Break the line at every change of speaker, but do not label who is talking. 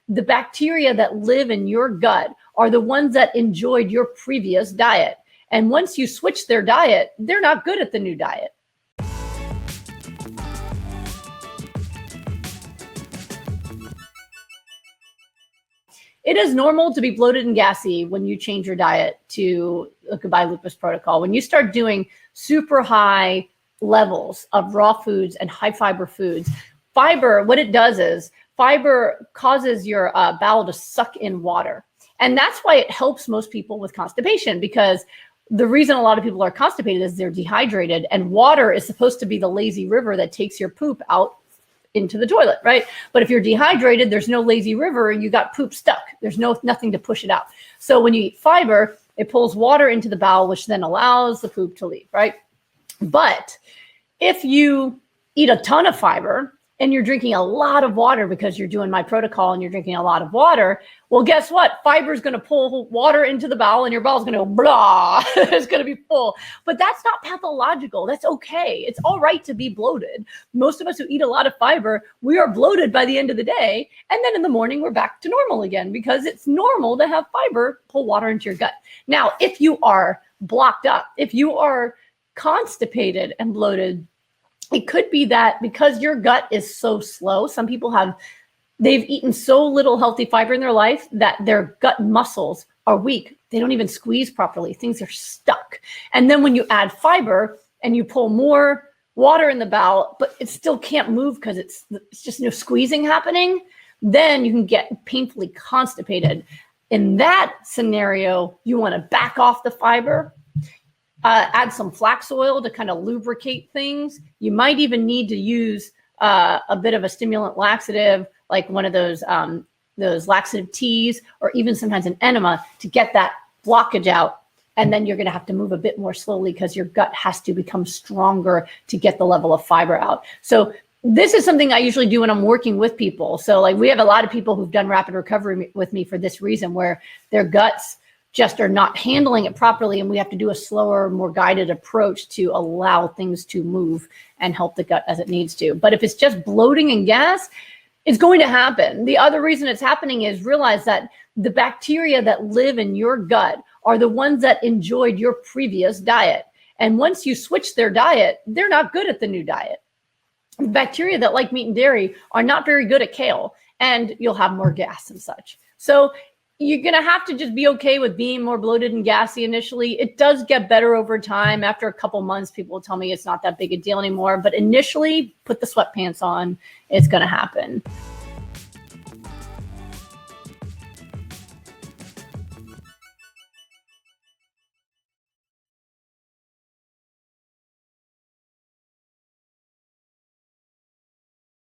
the bacteria that live in your gut are the ones that enjoyed your previous diet. And once you switch their diet, they're not good at the new diet. It is normal to be bloated and gassy when you change your diet to a Goodbye Lupus protocol. When you start doing super high levels of raw foods and high fiber foods, fiber, what it does is fiber causes your bowel to suck in water. And that's why it helps most people with constipation, because the reason a lot of people are constipated is they're dehydrated, and water is supposed to be the lazy river that takes your poop out into the toilet, right? But if you're dehydrated, there's no lazy river, you got poop stuck. There's nothing to push it out. So when you eat fiber, it pulls water into the bowel, which then allows the poop to leave, right? But if you eat a ton of fiber and you're drinking a lot of water because you're doing my protocol and you're drinking a lot of water, well, guess what? Fiber is going to pull water into the bowel and your bowel is going to go blah. It's going to be full. But that's not pathological. That's okay. It's all right to be bloated. Most of us who eat a lot of fiber, we are bloated by the end of the day. And then in the morning, we're back to normal again, because it's normal to have fiber pull water into your gut. Now, if you are blocked up, if you are constipated and bloated, it could be that because your gut is so slow, some people they've eaten so little healthy fiber in their life that their gut muscles are weak. They don't even squeeze properly. Things are stuck. And then when you add fiber and you pull more water in the bowel, but it still can't move because it's just no squeezing happening, then you can get painfully constipated. In that scenario, you want to back off the fiber. Add some flax oil to kind of lubricate things. You might even need to use a bit of a stimulant laxative, like one of those laxative teas, or even sometimes an enema, to get that blockage out. And then you're going to have to move a bit more slowly because your gut has to become stronger to get the level of fiber out. So this is something I usually do when I'm working with people. So like we have a lot of people who've done rapid recovery with me for this reason, where their guts just are not handling it properly, and we have to do a slower, more guided approach to allow things to move and help the gut as it needs to. But if it's just bloating and gas, it's going to happen. The other reason it's happening is realize that the bacteria that live in your gut are the ones that enjoyed your previous diet. And once you switch their diet, they're not good at the new diet. The bacteria that like meat and dairy are not very good at kale, and you'll have more gas and such. So you're going to have to just be okay with being more bloated and gassy initially. It does get better over time. After a couple months, people will tell me it's not that big a deal anymore. But initially, put the sweatpants on. It's going to happen.